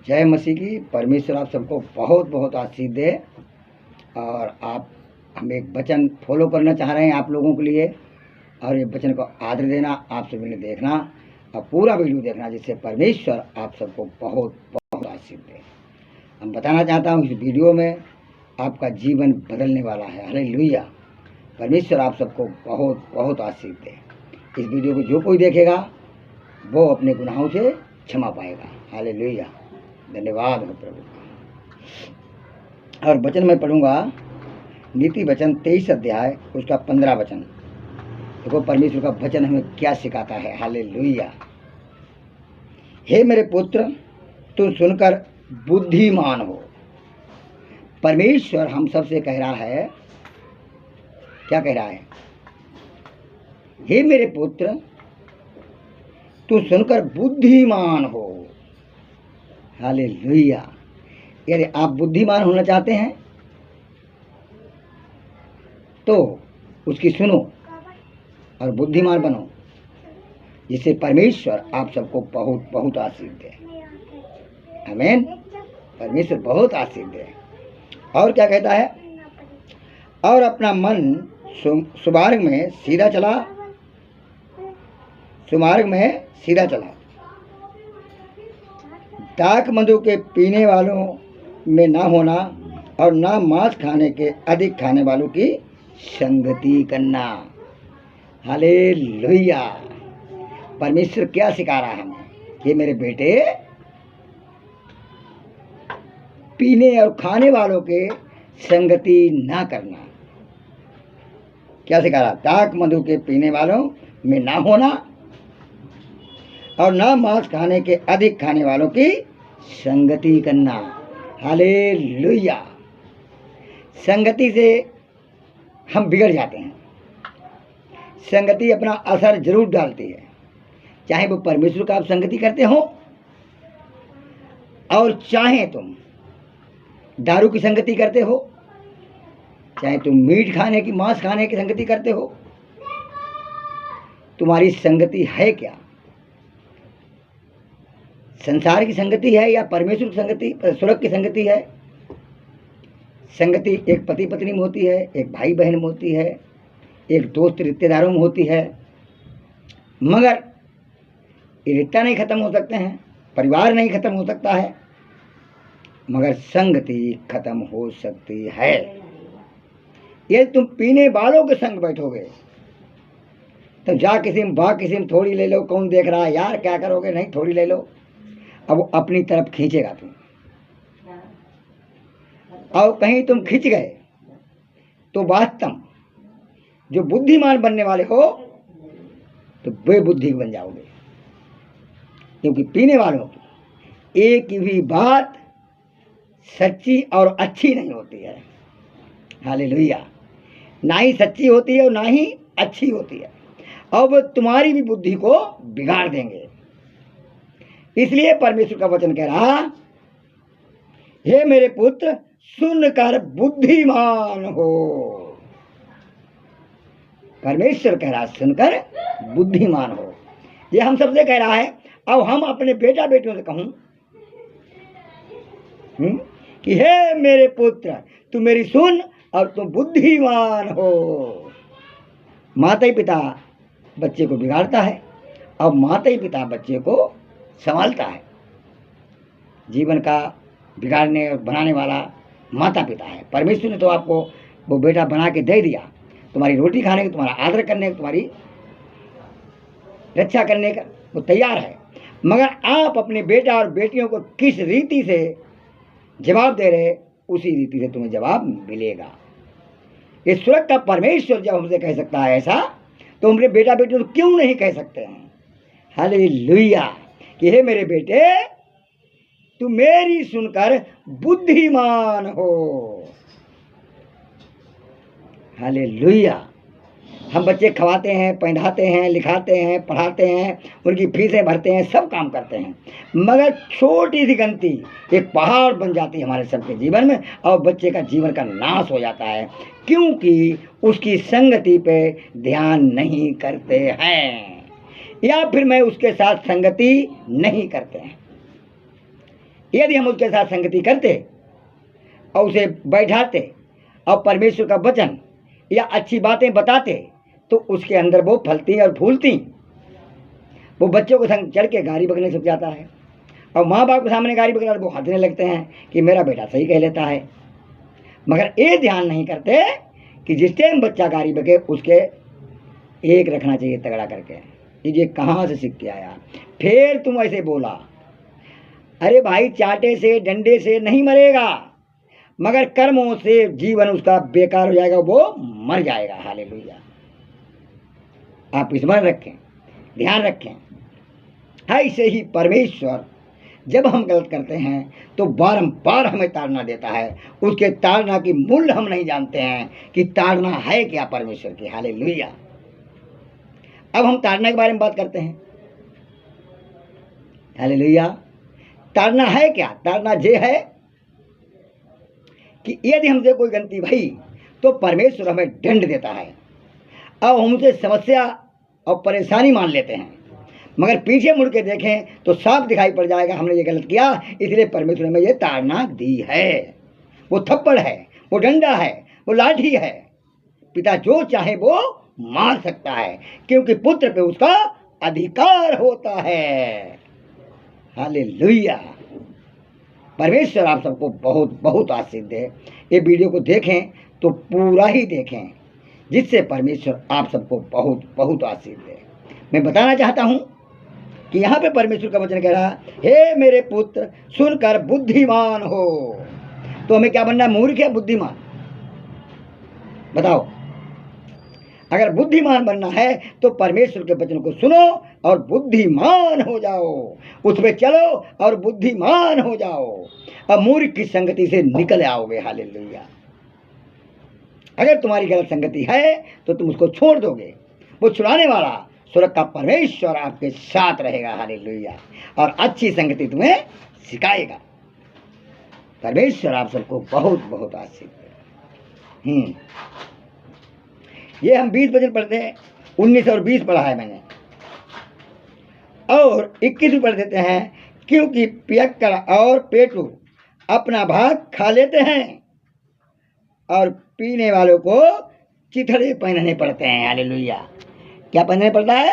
जय मसीह की। परमेश्वर आप सबको बहुत बहुत आशीष दे। और आप हम एक वचन फॉलो करना चाह रहे हैं आप लोगों के लिए, और ये वचन को आदर देना, आप सभी ने देखना और पूरा वीडियो देखना, जिससे परमेश्वर आप सबको बहुत बहुत आशीष दे। हम बताना चाहता हूँ इस वीडियो में आपका जीवन बदलने वाला है। हालेलुया। परमेश्वर आप सबको बहुत बहुत आशीष दे। इस वीडियो को जो कोई देखेगा वो अपने गुनाहों से क्षमा पाएगा। हालेलुया। धन्यवाद हो प्रभु का। और वचन मैं पढ़ूंगा नीति वचन 23 अध्याय उसका 15 वचन। देखो परमेश्वर का वचन हमें क्या सिखाता है। हालेलुया। हे मेरे पुत्र, तू सुनकर बुद्धिमान हो। परमेश्वर हम सबसे कह रहा है, क्या कह रहा है? हे मेरे पुत्र, तू सुनकर बुद्धिमान हो। हालेलुया। यदि आप बुद्धिमान होना चाहते हैं तो उसकी सुनो और बुद्धिमान बनो, जिससे परमेश्वर आप सबको बहुत बहुत आशीष दे। आमीन। परमेश्वर बहुत आशीष दे। और क्या कहता है? और अपना मन सुमार्ग में सीधा चला, सुमार्ग में सीधा चला। दाख मधु के पीने वालों में ना होना, और ना मांस खाने के अधिक खाने वालों की संगति करना। हालेलुया। परमेश्वर क्या सिखा रहा है हमें कि मेरे बेटे, पीने और खाने वालों के संगति ना करना। क्या सिखा रहा? दाख मधु के पीने वालों में ना होना, और ना मांस खाने के अधिक खाने वालों की संगति करना। हालेलुया। संगति से हम बिगड़ जाते हैं। संगति अपना असर जरूर डालती है, चाहे वो परमेश्वर का आप संगति करते हो, और चाहे तुम दारू की संगति करते हो, चाहे तुम मीट खाने की, मांस खाने की संगति करते हो। तुम्हारी संगति है क्या? संसार की संगति है या परमेश्वर की संगति, स्वर्ग की संगति है? संगति एक पति पत्नी में होती है, एक भाई बहन में होती है, एक दोस्त रिश्तेदारों में होती है। मगर ये रिश्ता नहीं खत्म हो सकते हैं, परिवार नहीं खत्म हो सकता है, मगर संगति खत्म हो सकती है। ये तुम पीने वालों के संग बैठोगे तो जा किसी में थोड़ी ले लो, कौन देख रहा है यार, क्या करोगे, नहीं थोड़ी ले लो। अब वो अपनी तरफ खींचेगा तुम, और कहीं तुम खिंच गए तो वास्तव जो बुद्धिमान बनने वाले हो तो बेबुद्धि बन जाओगे। क्योंकि पीने वालों की एक भी बात सच्ची और अच्छी नहीं होती है। हालेलुया। ना ही सच्ची होती है और ना ही अच्छी होती है, और वो तुम्हारी भी बुद्धि को बिगाड़ देंगे। इसलिए परमेश्वर का वचन कह रहा, हे मेरे पुत्र, सुनकर बुद्धिमान हो। परमेश्वर कह रहा सुनकर बुद्धिमान हो। ये हम सबसे कह रहा है। अब हम अपने बेटा बेटियों से कहूं कि हे मेरे पुत्र, तू मेरी सुन और तू बुद्धिमान हो। माता ही पिता बच्चे को बिगाड़ता है, और माता ही पिता बच्चे को संभालता है। जीवन का बिगाड़ने और बनाने वाला माता पिता है। परमेश्वर ने तो आपको वो बेटा बना के दे दिया, तुम्हारी रोटी खाने का, तुम्हारा आदर करने का, तुम्हारी रक्षा करने का वो तैयार है। मगर आप अपने बेटा और बेटियों को किस रीति से जवाब दे रहे, उसी रीति से तुम्हें जवाब मिलेगा। इस स्वर्ग का परमेश्वर जब हमसे कह सकता है ऐसा, तो हमने बेटा बेटियों को क्यों नहीं कह सकते हैं? हालेलुया। कि हे मेरे बेटे, तू मेरी सुनकर बुद्धिमान हो। हालेलुया। हम बच्चे खवाते हैं, पहनाते हैं, लिखाते हैं, पढ़ाते हैं, उनकी फीसें भरते हैं, सब काम करते हैं, मगर छोटी सी गलती एक पहाड़ बन जाती है हमारे सबके जीवन में, और बच्चे का जीवन का नाश हो जाता है, क्योंकि उसकी संगति पे ध्यान नहीं करते हैं, या फिर मैं उसके साथ संगति नहीं करते हैं। यदि हम उसके साथ संगति करते और उसे बैठाते और परमेश्वर का वचन या अच्छी बातें बताते तो उसके अंदर वो फलती और फूलती। वो बच्चों के संग चढ़ के गाड़ी बकने सीख जाता है और माँ बाप के सामने गाड़ी बकरा वो हंसने लगते हैं कि मेरा बेटा सही कह लेता है। मगर ये ध्यान नहीं करते कि जिस टाइम बच्चा गाड़ी बके उसके एक रखना चाहिए तगड़ा करके, ये कहाँ से सीख के आया। फिर तुम ऐसे बोला, अरे भाई चाटे से डंडे से नहीं मरेगा, मगर कर्मों से जीवन उसका बेकार हो जाएगा, वो मर जाएगा। हालेलुया। आप स्मरण रखें, ध्यान रखें। ऐसे ही परमेश्वर जब हम गलत करते हैं तो बारंबार हमें ताड़ना देता है। उसके ताड़ना की मूल्य हम नहीं जानते हैं कि ताड़ना है क्या परमेश्वर की। हालेलुया। अब हम ताड़ना के बारे में बात करते हैं। हालेलुया। ताड़ना है क्या? ताड़ना ये है कि यदि हमसे कोई गलती भई तो परमेश्वर हमें दंड देता है और हमसे समस्या और परेशानी मान लेते हैं, मगर पीछे मुड़ के देखें तो साफ दिखाई पड़ जाएगा हमने ये गलत किया, इसलिए परमेश्वर ने ये ताड़ना दी है। वो थप्पड़ है, वो डंडा है, वो लाठी है। पिता जो चाहे वो मार सकता है क्योंकि पुत्र पे उसका अधिकार होता है। हालेलुया। परमेश्वर आप सबको बहुत बहुत आशीष दे। ये वीडियो को देखें तो पूरा ही देखें, जिससे परमेश्वर आप सबको बहुत बहुत आशीष दे। मैं बताना चाहता हूँ कि यहाँ पे परमेश्वर का वचन कह रहा, हे मेरे पुत्र सुनकर बुद्धिमान हो। तो हमें क्या बनना है? मूर्ख या बुद्धिमान? बताओ। अगर बुद्धिमान बनना है तो परमेश्वर के वचन को सुनो और बुद्धिमान हो जाओ, उसमें चलो और बुद्धिमान हो जाओ, अब मूर्ख की संगति से निकल आओगे। हालेलुया। अगर तुम्हारी गलत संगति है तो तुम उसको छोड़ दोगे। वो छुड़ाने वाला स्वर्ग का परमेश्वर आपके साथ रहेगा। हालेलुया। और अच्छी संगति तुम्हें सिखाएगा। परमेश्वर आप सबको बहुत बहुत आशीष दे। ये हम 20 वचन पढ़ते हैं, 19 और 20 पढ़ा है मैंने, और 21 भी पढ़ देते हैं। क्योंकि पियक्कड़ और पेटू अपना भाग खा लेते हैं और पीने वालों को चिथड़े पहनने पड़ते हैं। हालेलुया। क्या पहनने पड़ता है?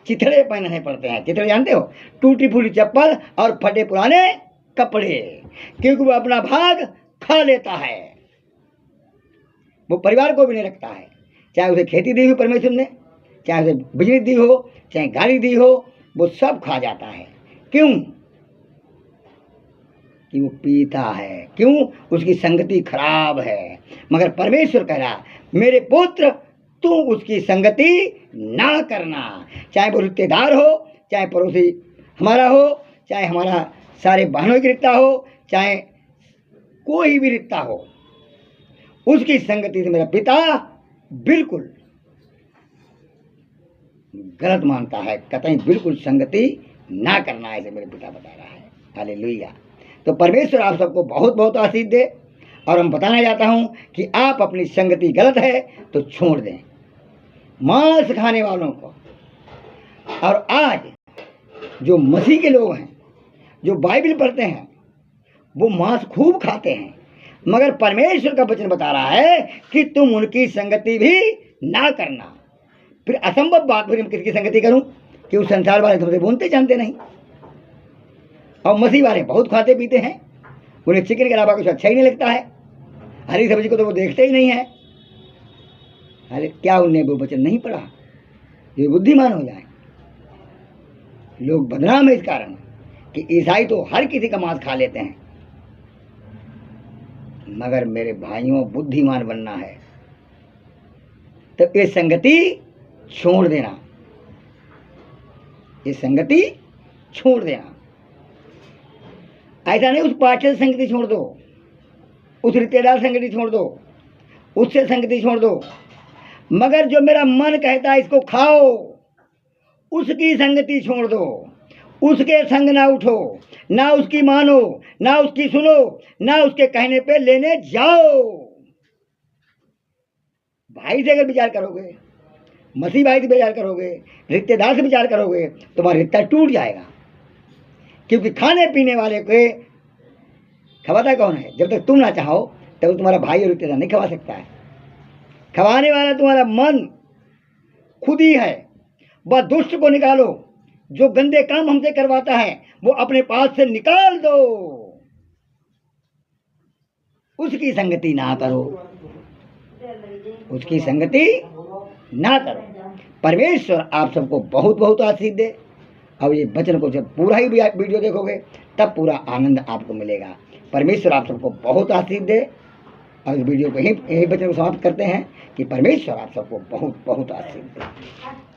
चिथड़े पहनने पड़ते हैं। चिथड़े जानते हो? टूटी फूटी चप्पल और फटे पुराने कपड़े, क्योंकि वो अपना भाग खा लेता है। वो परिवार को भी नहीं रखता है, चाहे उसे खेती दी हो परमेश्वर ने, चाहे उसे बिजली दी हो, चाहे गाड़ी दी हो, वो सब खा जाता है। क्यों? कि वो पीता है। क्यों? उसकी संगति खराब है। मगर परमेश्वर कह रहा, मेरे पुत्र तू उसकी संगति ना करना। चाहे वो रिश्तेदार हो, चाहे पड़ोसी हमारा हो, चाहे हमारा सारे बहनों की रिश्ता हो, चाहे कोई भी रिश्ता हो, उसकी संगति से मेरा पिता बिल्कुल गलत मानता है। कतई बिल्कुल संगति ना करना, ऐसे मेरे पिता बता रहा है। हालेलुया। तो परमेश्वर आप सबको बहुत बहुत आशीष दे। और हम बताना चाहता हूं कि आप अपनी संगति गलत है तो छोड़ दें मांस खाने वालों को। और आज जो मसीह के लोग हैं, जो बाइबल पढ़ते हैं, वो मांस खूब खाते हैं, मगर परमेश्वर का वचन बता रहा है कि तुम उनकी संगति भी ना करना। फिर असंभव बात, फिर मैं किसकी संगति करूं कि उस संसार वाले तुमसे बोलते जानते नहीं, और मसीह वाले बहुत खाते पीते हैं, उन्हें चिकन के अलावा कुछ अच्छा ही नहीं लगता है, हरी सब्जी को तो वो देखते ही नहीं है। अरे क्या उनने वो वचन नहीं पढ़ा? ये बुद्धिमान हो जाए। लोग बदनाम है इस कारण कि ईसाई तो हर किसी का मांस खा लेते हैं, मगर मेरे भाइयों बुद्धिमान बनना है तो ये संगति छोड़ देना। ये संगति छोड़ देना। ऐसा नहीं उस पार्टी से संगति छोड़ दो, उस रिश्तेदार संगति छोड़ दो, उससे संगति छोड़ दो, मगर जो मेरा मन कहता है इसको खाओ, उसकी संगति छोड़ दो। उसके संग ना उठो, ना उसकी मानो, ना उसकी सुनो, ना उसके कहने पे लेने जाओ। भाई से अगर विचार करोगे, मसीह भाई से विचार करोगे, रिश्तेदार से विचार करोगे, तुम्हारा रिश्ता टूट जाएगा। क्योंकि खाने पीने वाले के खवाता कौन है? जब तक तुम ना चाहो तब तक तुम्हारा भाई और रिश्तेदार नहीं खवा सकता है। खवाने वाला तुम्हारा मन खुद ही है। वह दुष्ट को निकालो, जो गंदे काम हमसे करवाता है वो अपने पास से निकाल दो, उसकी संगति ना करो, उसकी संगति ना करो। परमेश्वर आप सबको बहुत बहुत आशीष दे। अब ये वचन को जब पूरा ही वीडियो देखोगे तब पूरा आनंद आपको मिलेगा। परमेश्वर आप सबको बहुत आशीष दे। और इस वीडियो को यही वचन को समाप्त करते हैं कि परमेश्वर आप सबको बहुत बहुत आशीष दे।